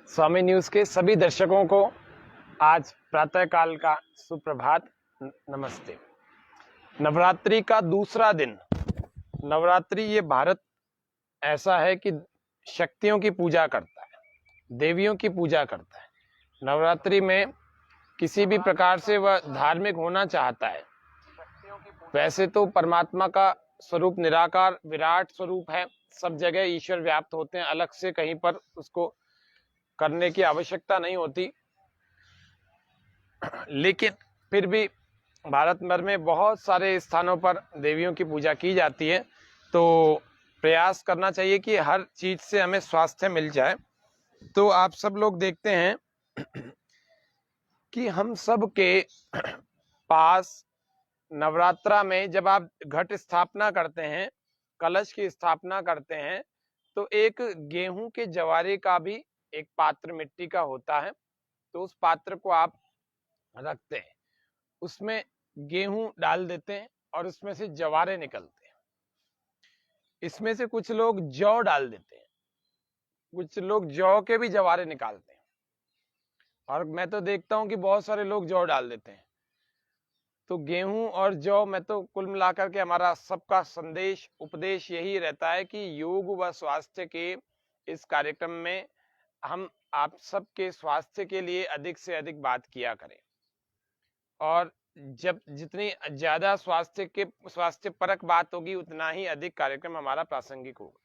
स्वामी news के सभी दर्शकों को आज प्रातःकाल का सुप्रभात। नमस्ते। नवरात्रि का दूसरा दिन। नवरात्रि ये भारत ऐसा है कि शक्तियों की पूजा करता है, देवियों की पूजा करता है। नवरात्रि में किसी भी प्रकार से वह धार्मिक होना चाहता है। वैसे तो परमात्मा का स्वरूप निराकार विराट स्वरूप है, सब जगह ईश्वर व्याप्त होते हैं, अलग से कहीं पर उसको करने की आवश्यकता नहीं होती। लेकिन फिर भी भारत भर में बहुत सारे स्थानों पर देवियों की पूजा की जाती है, तो प्रयास करना चाहिए कि हर चीज से हमें स्वास्थ्य मिल जाए। तो आप सब लोग देखते हैं कि हम सब के पास नवरात्रा में जब आप घट स्थापना करते हैं, कलश की स्थापना करते हैं, तो एक गेहूं के जवारे का भी एक पात्र मिट्टी का होता है। तो उस पात्र को आप रखते हैं, उसमें गेहूं डाल देते हैं और उसमें से जवारे निकलते हैं। इसमें से कुछ लोग जौ डाल देते हैं, कुछ लोग जौ के भी जवारे निकालते हैं, और मैं तो देखता हूं कि बहुत सारे लोग जौ डाल देते हैं। तो गेहूं और जौ में तो कुल मिलाकर के हमारा सबका संदेश उपदेश यही रहता है कि योग व स्वास्थ्य के इस कार्यक्रम में हम आप सबके स्वास्थ्य के लिए अधिक से अधिक बात किया करें, और जब जितनी ज्यादा स्वास्थ्य परक बात होगी उतना ही अधिक कार्यक्रम हमारा प्रासंगिक होगा।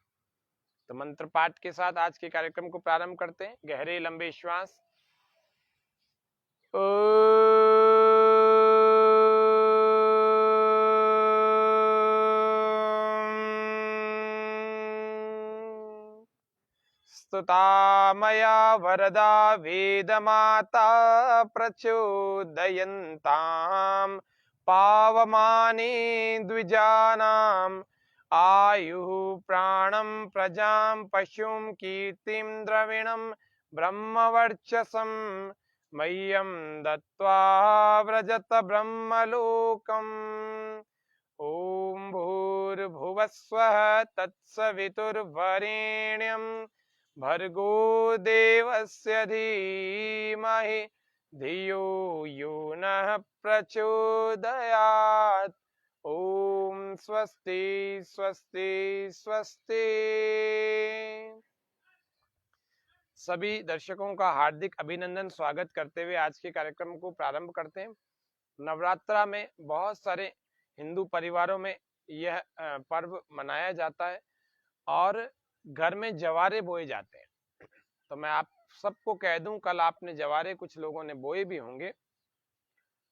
तो मंत्र पाठ के साथ आज के कार्यक्रम को प्रारंभ करते हैं। गहरे लंबे श्वास। स्तुता मया वरदा वेदमाता प्रचोदयन्ताम् पावमाने द्विजानाम् आयुः प्राणं प्रजां पशुं कीर्तिं द्रविणं ब्रह्मवर्चसं मह्यं दत्त्वा व्रजत ब्रह्मलोकम्। ॐ भूर्भुवस्वः तत्सवितुर्वरेण्यं भर्गो देवस्य धीमहि धियो यो नः प्रचोदयात्। ओम स्वस्ति स्वस्ति स्वस्ति। सभी दर्शकों का हार्दिक अभिनंदन स्वागत करते हुए आज के कार्यक्रम को प्रारंभ करते हैं। नवरात्रा में बहुत सारे हिंदू परिवारों में यह पर्व मनाया जाता है और घर में जवारे बोए जाते हैं। तो मैं आप सबको कह दूं, कल आपने जवारे कुछ लोगों ने बोए भी होंगे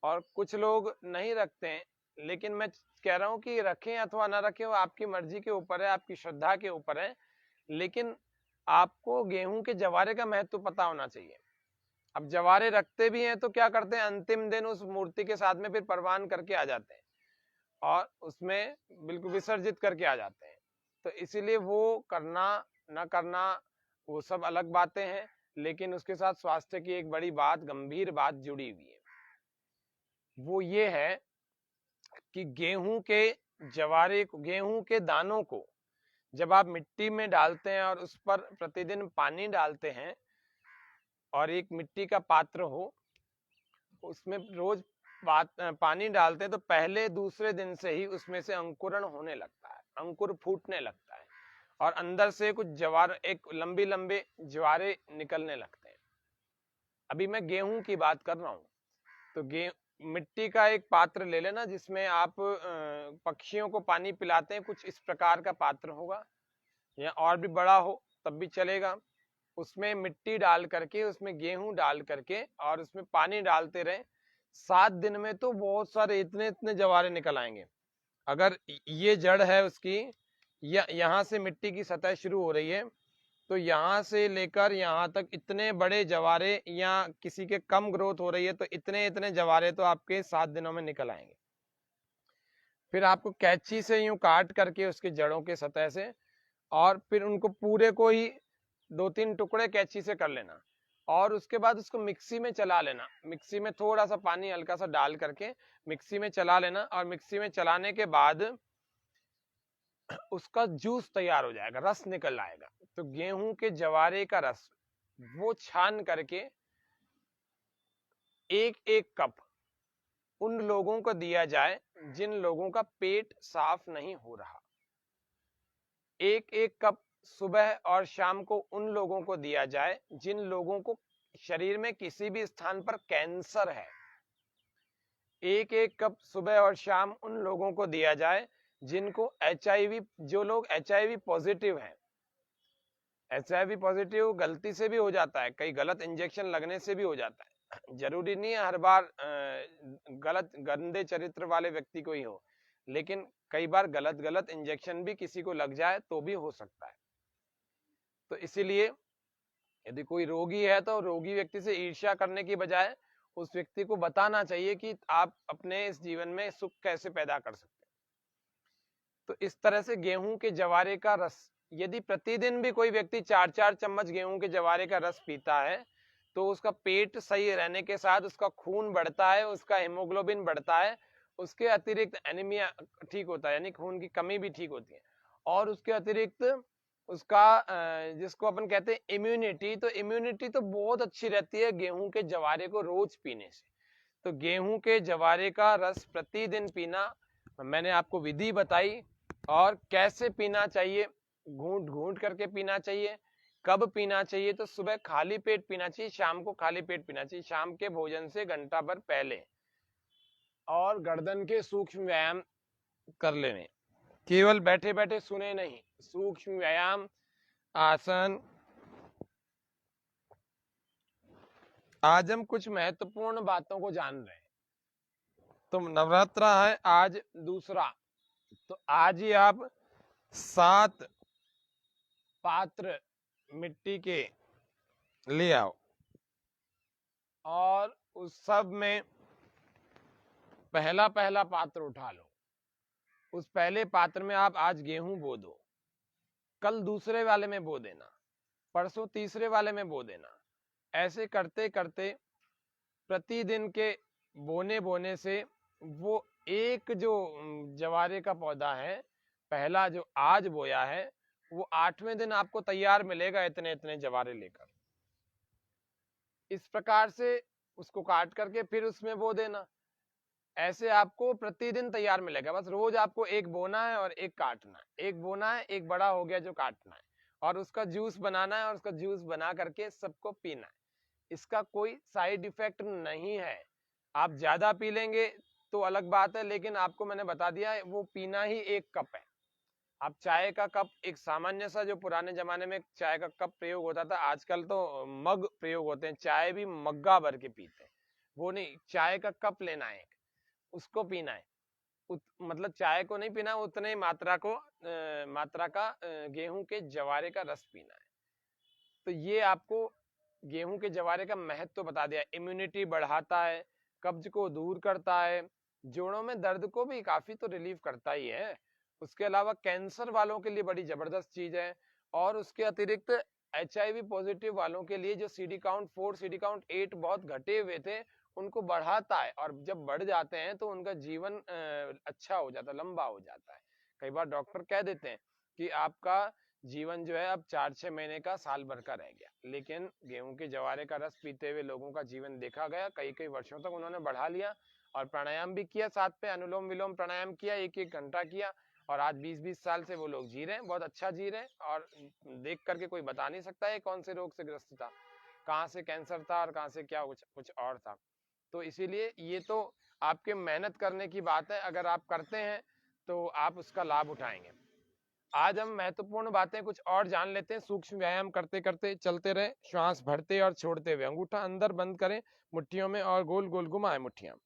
और कुछ लोग नहीं रखते हैं, लेकिन मैं कह रहा हूं कि रखें अथवा ना रखें वो आपकी मर्जी के ऊपर है, आपकी श्रद्धा के ऊपर है। लेकिन आपको गेहूं के जवारे का महत्व पता होना चाहिए। अब जवारे रखते भी हैं तो क्या करते हैं, अंतिम दिन उस मूर्ति के साथ में फिर परवान करके आ जाते हैं और उसमें बिल्कुल विसर्जित करके आ जाते हैं। तो इसीलिए वो करना ना करना वो सब अलग बातें हैं, लेकिन उसके साथ स्वास्थ्य की एक बड़ी बात, गंभीर बात जुड़ी हुई है। वो ये है कि गेहूं के जवारे को, गेहूं के दानों को जब आप मिट्टी में डालते हैं और उस पर प्रतिदिन पानी डालते हैं और एक मिट्टी का पात्र हो, उसमें रोज पानी डालते हैं, तो पहले दूसरे दिन से ही उसमें से अंकुरण होने लगता है, अंकुर फूटने लगता है और अंदर से कुछ जवार, एक लंबी लंबे जवारे निकलने लगते हैं। अभी मैं गेहूं की बात कर रहा हूं। तो मिट्टी का एक पात्र ले लेना जिसमें आप पक्षियों को पानी पिलाते हैं, कुछ इस प्रकार का पात्र होगा, या और भी बड़ा हो तब भी चलेगा। उसमें मिट्टी डाल करके, उसमें गेहूं डाल करके और उसमें पानी डालते रहे। 7 दिन में तो बहुत सारे इतने इतने जवारे निकल आएंगे। अगर ये जड़ है उसकी, या यहाँ से मिट्टी की सतह शुरू हो रही है, तो यहाँ से लेकर यहाँ तक इतने बड़े जवारे, या किसी के कम ग्रोथ हो रही है तो इतने इतने जवारे तो आपके 7 दिनों में निकल आएंगे। फिर आपको कैंची से यूं काट करके उसके जड़ों के सतह से, और फिर उनको पूरे को ही 2-3 टुकड़े कैंची से कर लेना और उसके बाद उसको मिक्सी में चला लेना। मिक्सी में थोड़ा सा पानी हल्का सा डाल करके मिक्सी में चला लेना, और मिक्सी में चलाने के बाद उसका जूस तैयार हो जाएगा, रस निकल आएगा। तो गेहूं के जवारे का रस वो छान करके एक एक कप उन लोगों को दिया जाए जिन लोगों का पेट साफ नहीं हो रहा। एक एक कप सुबह और शाम को उन लोगों को दिया जाए जिन लोगों को शरीर में किसी भी स्थान पर कैंसर है। एक एक कप सुबह और शाम उन लोगों को दिया जाए जिनको HIV, जो लोग HIV पॉजिटिव हैं। HIV पॉजिटिव गलती से भी हो जाता है, कई गलत इंजेक्शन लगने से भी हो जाता है। जरूरी नहीं है हर बार गलत गंदे चरित्र वाले व्यक्ति को ही हो, लेकिन कई बार गलत गलत इंजेक्शन भी किसी को लग जाए तो भी हो सकता है। तो इसीलिए यदि कोई रोगी है तो रोगी व्यक्ति से ईर्ष्या करने की बजाय उस व्यक्ति को बताना चाहिए कि आप अपने इस जीवन में सुख कैसे पैदा कर सकते हैं। तो इस तरह से गेहूं के जवारे का रस, यदि प्रतिदिन भी कोई व्यक्ति 4-4 चम्मच गेहूं के जवारे का रस पीता है तो उसका पेट सही रहने के साथ उसका खून बढ़ता है, उसका हीमोग्लोबिन बढ़ता है, उसके अतिरिक्त एनीमिया ठीक होता है, यानी खून की कमी भी ठीक होती है, और उसके अतिरिक्त उसका जिसको अपन कहते हैं इम्यूनिटी, तो इम्यूनिटी तो बहुत अच्छी रहती है गेहूं के जवारे को रोज पीने से। तो गेहूं के जवारे का रस प्रतिदिन पीना, मैंने आपको विधि बताई और कैसे पीना चाहिए, घूंट घूंट करके पीना चाहिए, कब पीना चाहिए, तो सुबह खाली पेट पीना चाहिए, शाम को खाली पेट पीना चाहिए, शाम के भोजन से घंटा भर पहले, और गर्दन के सूक्ष्म व्यायाम कर लेने, केवल बैठे बैठे सुने नहीं, सूक्ष्म व्यायाम, आसन। आज हम कुछ महत्वपूर्ण बातों को जान रहे हैं। तो नवरात्र है आज दूसरा, तो आज ही आप 7 पात्र मिट्टी के ले आओ और उस सब में पहला पहला पात्र उठा लो। उस पहले पात्र में आप आज गेहूं बो दो, कल दूसरे वाले में बो देना, परसों तीसरे वाले में बो देना। ऐसे करते करते प्रतिदिन के बोने बोने से वो एक जो जवारे का पौधा है, पहला जो आज बोया है, वो 8वें दिन आपको तैयार मिलेगा इतने इतने जवारे लेकर। इस प्रकार से उसको काट करके फिर उसमें बो देना। ऐसे आपको प्रतिदिन तैयार मिलेगा। बस रोज आपको एक बोना है और एक काटना है, एक बोना है, एक बड़ा हो गया जो काटना है, और उसका जूस बनाना है और उसका जूस बना करके सबको पीना है। इसका कोई साइड इफेक्ट नहीं है। आप ज्यादा पी लेंगे तो अलग बात है, लेकिन आपको मैंने बता दिया है वो पीना ही 1 कप है। आप चाय का कप, एक सामान्य सा जो पुराने जमाने में चाय का कप प्रयोग होता था, आजकल तो मग प्रयोग होते हैं, चाय भी मग्गा भर के पीते हैं, वो नहीं, चाय का कप लेना है, उसको पीना है। मतलब चाय को नहीं पीना, उतने मात्रा का गेहूं के जवारे का रस पीना है। तो ये आपको गेहूं के जवारे का महत्व बता दिया। इम्यूनिटी बढ़ाता है, कब्ज को दूर करता है, जोड़ों में दर्द को भी काफी तो रिलीव करता ही है। उसके अलावा कैंसर वालों के लिए बड़ी जबरदस्त चीज है, और उसके अतिरिक्त HIV पॉजिटिव वालों के लिए जो CD काउंट 4, CD काउंट 8 बहुत घटे हुए थे, उनको बढ़ाता है, और जब बढ़ जाते हैं तो उनका जीवन अच्छा हो जाता है, लंबा हो जाता है। कई बार डॉक्टर कह देते हैं कि आपका जीवन जो है अब 4-6 महीने का, साल भर का रह गया, लेकिन गेहूं के जवारे का रस पीते हुए लोगों का जीवन देखा गया, कई कई वर्षों तक उन्होंने बढ़ा लिया, और प्राणायाम भी किया, साथ पे अनुलोम विलोम प्राणायाम किया, 1-1 घंटा किया, और आज 20-20 साल से वो लोग जी रहे हैं, बहुत अच्छा जी रहे हैं, और देख करके कोई बता नहीं सकता है कौन से रोग से ग्रस्त था, कहाँ से कैंसर था और कहाँ से क्या कुछ और था। तो इसीलिए ये तो आपके मेहनत करने की बात है, अगर आप करते हैं तो आप उसका लाभ उठाएंगे। आज हम महत्वपूर्ण बातें कुछ और जान लेते हैं। सूक्ष्म व्यायाम करते करते चलते रहे, श्वास भरते और छोड़ते हुए, अंगूठा अंदर बंद करें मुट्ठियों में और गोल गोल घुमाएं मुट्ठियां।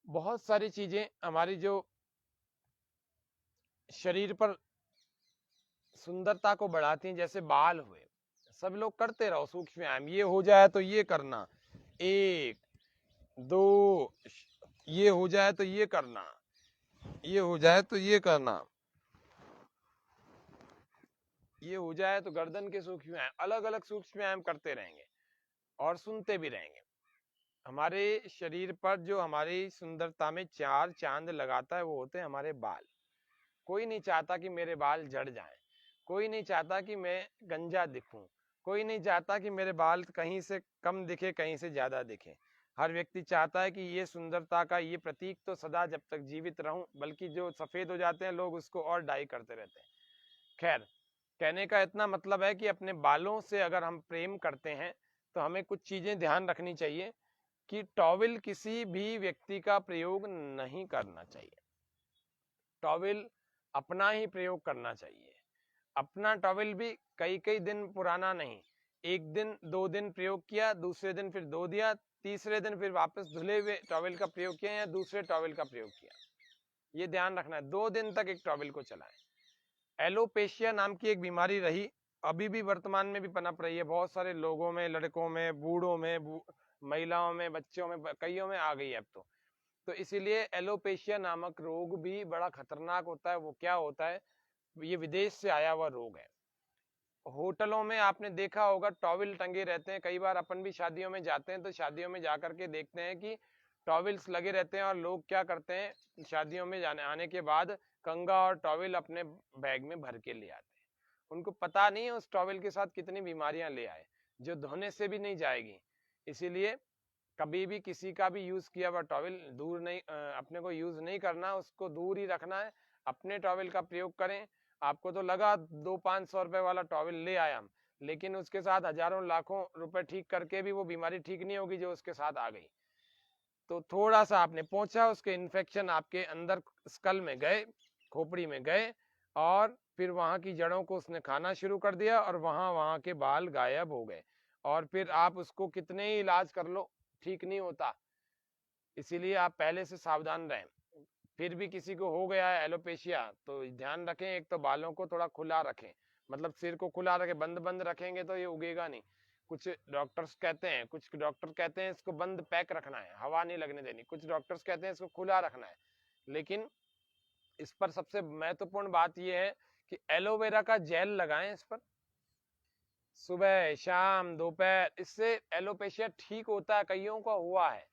बहुत सारी चीजें हमारी जो शरीर पर सुंदरता को बढ़ाती हैं, जैसे बाल हुए, सब लोग करते रहो सूक्ष्म व्यायाम। ये हो जाए तो ये करना, 1 2, ये हो जाए तो ये करना, ये हो जाए तो ये करना, ये हो जाए तो गर्दन के सूक्ष्म व्यायाम, अलग अलग सूक्ष्म व्यायाम करते रहेंगे और सुनते भी रहेंगे। हमारे शरीर पर जो हमारी सुंदरता में 4 चांद लगाता है, वो होते हैं हमारे बाल। कोई नहीं चाहता कि मेरे बाल झड़ जाएं, कोई नहीं चाहता कि मैं गंजा दिखूं, कोई नहीं चाहता कि मेरे बाल कहीं से कम दिखे कहीं से ज्यादा दिखे। हर व्यक्ति चाहता है कि ये सुंदरता का ये प्रतीक तो सदा जब तक जीवित रहूं, बल्कि जो सफेद हो जाते हैं लोग उसको और डाई करते रहते हैं। खैर, कहने का इतना मतलब है कि अपने बालों से अगर हम प्रेम करते हैं तो हमें कुछ चीजें ध्यान रखनी चाहिए कि टॉवल किसी भी व्यक्ति का प्रयोग नहीं करना चाहिए। टॉवल अपना ही प्रयोग करना चाहिए। अपना टॉवल भी कई कई दिन पुराना नहीं, एक दिन 2 दिन प्रयोग किया, दूसरे दिन फिर धो दिया, तीसरे दिन फिर वापस धुले हुए टॉवल का प्रयोग किया या दूसरे टॉवल का प्रयोग किया। ये ध्यान रखना है, 2 दिन तक एक टॉवल को चलाएं। एलोपेशिया नाम की एक बीमारी रही, अभी भी वर्तमान में भी पनप रही है। बहुत सारे लोगों में, लड़कों में, बूढ़ों में, महिलाओं में, बच्चों में, कईयों में आ गई है अब तो इसीलिए एलोपेशिया नामक रोग भी बड़ा खतरनाक होता है। वो क्या होता है, ये विदेश से आया हुआ रोग है। होटलों में आपने देखा होगा टॉवल टंगे रहते हैं। कई बार अपन भी शादियों में जाते हैं तो शादियों में जाकर के देखते हैं कि टॉवल्स लगे रहते हैं और लोग क्या करते हैं, शादियों में जाने आने के बाद कंगा और टॉवल अपने बैग में भर के ले आते हैं। उनको पता नहीं है उस टॉवल के साथ कितनी बीमारियां ले आए, जो धोने से भी नहीं जाएगी। इसीलिए कभी भी किसी का भी यूज किया हुआ टॉवल दूर नहीं, अपने को यूज नहीं करना, उसको दूर ही रखना है। अपने टॉवल का प्रयोग करें। आपको तो लगा 200-500 रुपए वाला टॉवल ले आया हम, लेकिन उसके साथ हजारों लाखों रुपए ठीक करके भी वो बीमारी ठीक नहीं होगी जो उसके साथ आ गई। तो थोड़ा सा आपने पोंछा, उसके इन्फेक्शन आपके अंदर स्कल में गए, खोपड़ी में गए, और फिर वहां की जड़ों को उसने खाना शुरू कर दिया और वहां के बाल गायब हो गए। और फिर आप उसको कितने ही इलाज कर लो, ठीक नहीं होता। इसीलिए आप पहले से सावधान रहें। फिर भी किसी को हो गया है एलोपेशिया तो ध्यान रखें, एक तो बालों को थोड़ा खुला रखें, मतलब सिर को खुला रखें। बंद बंद रखेंगे तो ये उगेगा नहीं। कुछ डॉक्टर्स कहते हैं, कुछ डॉक्टर कहते हैं इसको बंद पैक रखना है, हवा नहीं लगने देनी। कुछ डॉक्टर्स कहते हैं इसको खुला रखना है। लेकिन इस पर सबसे महत्वपूर्ण बात यह है कि एलोवेरा का जेल लगाएं इस पर, सुबह शाम दोपहर। इससे एलोपेशिया ठीक होता है, कईयों का हुआ है।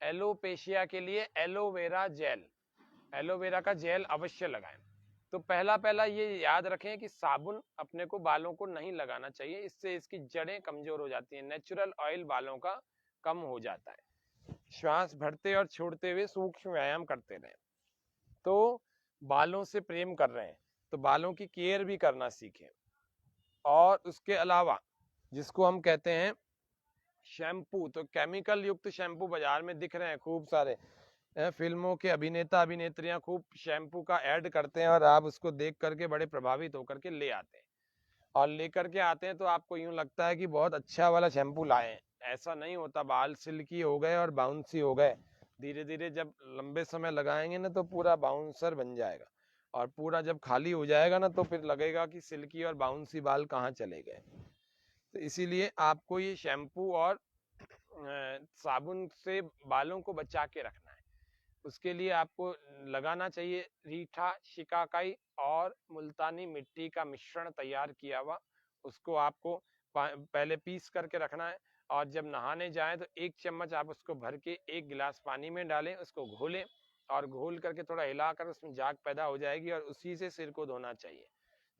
एलोपेशिया के लिए एलोवेरा जेल, एलोवेरा का जेल अवश्य लगाएं। तो पहला पहला ये याद रखें कि साबुन अपने को बालों को नहीं लगाना चाहिए, इससे इसकी जड़ें कमजोर हो जाती हैं। नेचुरल ऑयल बालों का कम हो जाता है। श्वास भरते और छोड़ते हुए सूक्ष्म व्यायाम करते रहें। तो बालों से प्रेम कर रहे हैं तो बालों की केयर भी करना सीखें। और उसके अलावा जिसको हम कहते हैं शैम्पू, तो केमिकल युक्त शैम्पू बाजार में दिख रहे हैं खूब सारे। फिल्मों के अभिनेता अभिनेत्रियां खूब शैम्पू का ऐड करते हैं और आप उसको देख करके बड़े प्रभावित होकर के ले आते हैं। और लेकर के आते हैं तो आपको यूं लगता है कि बहुत अच्छा वाला शैम्पू लाए हैं। ऐसा नहीं होता। बाल सिल्की हो गए और बाउंसी हो गए। धीरे धीरे जब लंबे समय लगाएंगे ना तो पूरा बाउंसर बन जाएगा, और पूरा जब खाली हो जाएगा ना तो फिर लगेगा कि सिल्की और बाउंसी बाल कहाँ चले गए। तो इसीलिए आपको ये शैम्पू और साबुन से बालों को बचा के रखना है। उसके लिए आपको लगाना चाहिए रीठा, शिकाकाई और मुल्तानी मिट्टी का मिश्रण तैयार किया हुआ। उसको आपको पहले पीस करके रखना है, और जब नहाने जाएं तो 1 चम्मच आप उसको भर के 1 गिलास पानी में डालें, उसको घोलें, और घोल करके थोड़ा हिलाकर उसमें झाग पैदा हो जाएगी, और उसी से सिर को धोना चाहिए,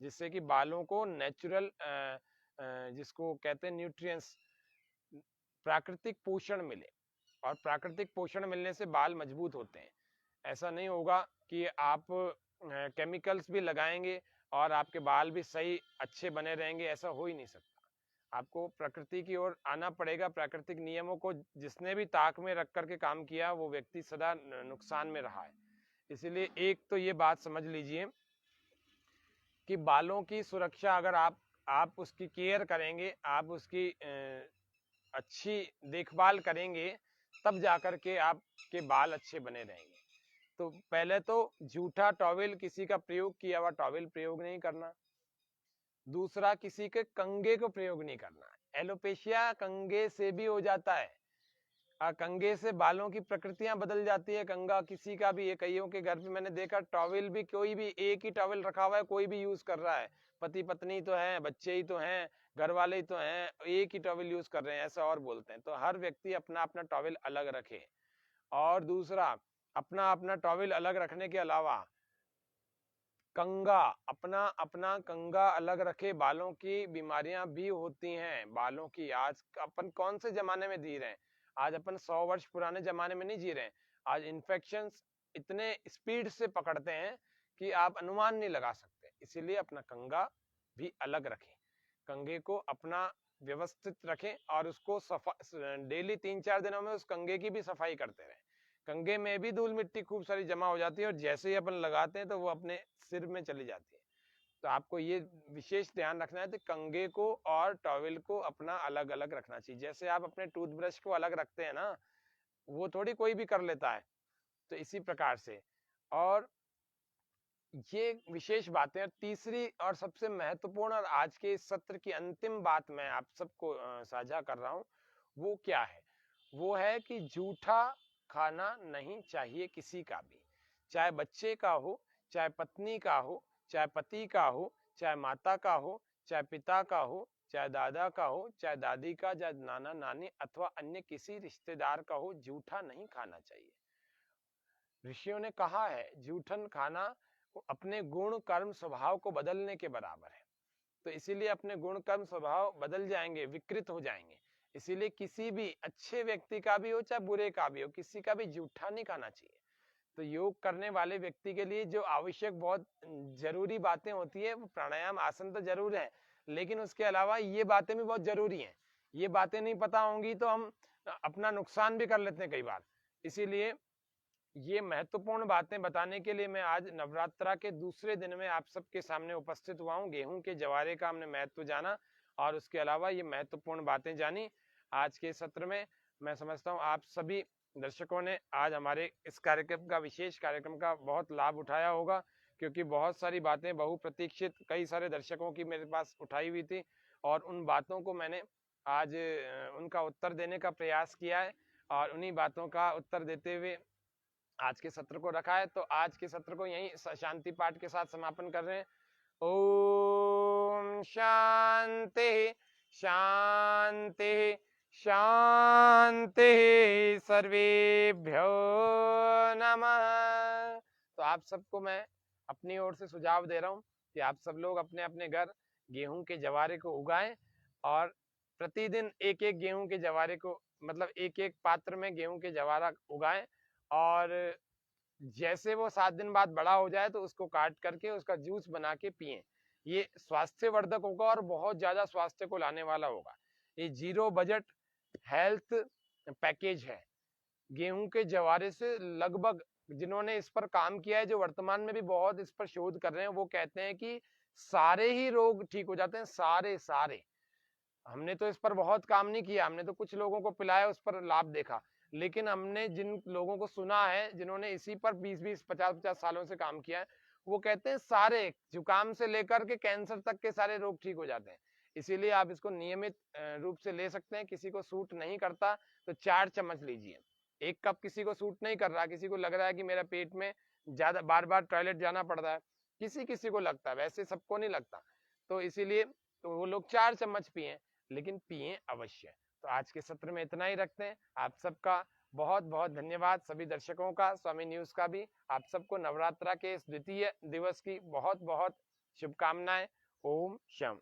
जिससे कि बालों को नेचुरल, जिसको कहते हैं न्यूट्रिएंट्स, प्राकृतिक पोषण मिले। और प्राकृतिक पोषण मिलने से बाल मजबूत होते हैं। ऐसा नहीं होगा कि आप केमिकल्स भी लगाएंगे और आपके बाल भी सही अच्छे बने रहेंगे, ऐसा हो ही नहीं सकता। आपको प्रकृति की ओर आना पड़ेगा। प्राकृतिक नियमों को जिसने भी ताक में रख करके काम किया वो व्यक्ति सदा नुकसान में रहा है। इसीलिए एक तो ये बात समझ लीजिए कि बालों की सुरक्षा अगर आप उसकी केयर करेंगे, आप उसकी अच्छी देखभाल करेंगे, तब जाकर के आपके बाल अच्छे बने रहेंगे। तो पहले तो झूठा टॉवल, किसी का प्रयोग किया हुआ टॉवल प्रयोग नहीं करना। दूसरा, किसी के कंगे को प्रयोग नहीं करना। एलोपेशिया कंगे से भी हो जाता है। कंगे से बालों की प्रकृतियां बदल जाती है। कंगा किसी का भी, कईयों के घर पे मैंने देखा टॉवल भी कोई भी एक ही टॉवल रखा हुआ है, कोई भी यूज कर रहा है। पति पत्नी तो है, बच्चे ही तो हैं, घर वाले ही तो हैं, एक ही टॉवल यूज कर रहे हैं, ऐसा और बोलते हैं। तो हर व्यक्ति अपना अपना टॉवल अलग रखे। और दूसरा, अपना अपना टॉवल अलग रखने के अलावा कंघा, अपना अपना कंघा अलग रखे। बालों की बीमारियां भी होती हैं, बालों की। आज अपन कौन से जमाने में जी रहे हैं? आज अपन 100 वर्ष पुराने जमाने में नहीं जी रहे हैं। आज इन्फेक्शंस इतने स्पीड से पकड़ते हैं कि आप अनुमान नहीं लगा सकते। इसीलिए अपना कंघा भी अलग रखें, कंघे को अपना व्यवस्थित रखें और उसको सफा डेली 3-4 दिनों में उस कंघे की भी सफाई करते रहें। कंघे में भी धूल मिट्टी खूब सारी जमा हो जाती है और जैसे ही अपन लगाते हैं तो वो अपने सिर में चली जाती है। तो आपको ये विशेष ध्यान रखना है कि कंघे को और टॉवेल को अपना अलग अलग रखना चाहिए। जैसे आप अपने टूथब्रश को अलग रखते हैं ना, वो थोड़ी कोई भी कर लेता है। तो इसी प्रकार से, और ये विशेष बातें। और तीसरी और सबसे महत्वपूर्ण और आज के इस सत्र की अंतिम बात मैं आप सबको साझा कर रहा हूं, वो क्या है? वो है कि जूठा खाना नहीं चाहिए किसी का भी, चाहे बच्चे का हो, चाहे पत्नी का हो, चाहे पति का हो, चाहे माता का हो, चाहे पिता का हो, चाहे दादा का हो, चाहे दादी का, चाहे नाना नानी अथवा अन्य किसी रिश्तेदार का हो, जूठा नहीं खाना चाहिए। ऋषियों ने कहा है जूठन खाना अपने गुण कर्म स्वभाव को बदलने के बराबर है। तो इसीलिए अपने गुण कर्म स्वभाव बदल जाएंगे, विकृत हो जाएंगे। इसीलिए किसी भी अच्छे व्यक्ति का भी हो चाहे बुरे का भी हो, किसी का भी जूठा नहीं खाना चाहिए। तो योग करने वाले व्यक्ति के लिए जो आवश्यक बहुत जरूरी बातें होती है, वो प्राणायाम आसन तो जरूर है, लेकिन उसके अलावा ये बातें भी बहुत जरूरी हैं। ये बातें नहीं पता होंगी तो हम अपना नुकसान भी कर लेते हैं कई बार। इसीलिए ये महत्वपूर्ण बातें बताने के लिए मैं आज नवरात्रा के दूसरे दिन में आप सबके सामने उपस्थित हुआ हूँ। गेहूं के जवारे का हमने महत्व जाना और उसके अलावा ये महत्वपूर्ण बातें जानी। आज के सत्र में मैं समझता हूँ आप सभी दर्शकों ने आज हमारे इस कार्यक्रम का, विशेष कार्यक्रम का बहुत लाभ उठाया होगा, क्योंकि बहुत सारी बातें बहुप्रतीक्षित कई सारे दर्शकों की मेरे पास उठाई हुई थी और उन बातों को मैंने आज उनका उत्तर देने का प्रयास किया है और उन्हीं बातों का उत्तर देते हुए आज के सत्र को रखा है। तो आज के सत्र को यही शांति पाठ के साथ समापन कर रहे हैं। ओम शांति शांति शांति, सर्वेभ्यो नमः। तो आप सबको मैं अपनी ओर से सुझाव दे रहा हूं कि आप सब लोग अपने अपने घर गेहूं के जवारे को उगाएं और प्रतिदिन एक एक गेहूं के जवारे को, मतलब एक एक पात्र में गेहूं के जवारा उगाएं और जैसे वो 7 दिन बाद बड़ा हो जाए तो उसको काट करके उसका जूस बना के पिएं। ये स्वास्थ्यवर्धक होगा और बहुत ज्यादा स्वास्थ्य को लाने वाला होगा। ये 0 बजट हेल्थ पैकेज है। गेहूं के जवारे से लगभग, जिन्होंने इस पर काम किया है, जो वर्तमान में भी बहुत इस पर शोध कर रहे हैं, वो कहते हैं कि सारे ही रोग ठीक हो जाते हैं, सारे सारे। हमने तो इस पर बहुत काम नहीं किया, हमने तो कुछ लोगों को पिलाया, उस पर लाभ देखा, लेकिन हमने जिन लोगों को सुना है जिन्होंने इसी पर 20-20 50-50 सालों से काम किया है, वो कहते हैं सारे, जुकाम से लेकर के कैंसर तक के सारे रोग ठीक हो जाते हैं। इसीलिए आप इसको नियमित रूप से ले सकते हैं। किसी को सूट नहीं करता तो 4 चम्मच लीजिए। 1 कप किसी को सूट नहीं कर रहा, किसी को लग रहा है कि मेरा पेट में ज्यादा बार बार टॉयलेट जाना पड़ रहा है, किसी किसी को लगता है, वैसे सबको नहीं लगता। तो इसीलिए तो वो लोग 4 चम्मच पिए, लेकिन पिए अवश्य। तो आज के सत्र में इतना ही रखते हैं। आप सबका बहुत बहुत धन्यवाद, सभी दर्शकों का, स्वामी न्यूज का भी। आप सबको नवरात्रा के इस द्वितीय दिवस की बहुत बहुत शुभकामनाएं। ओम शम।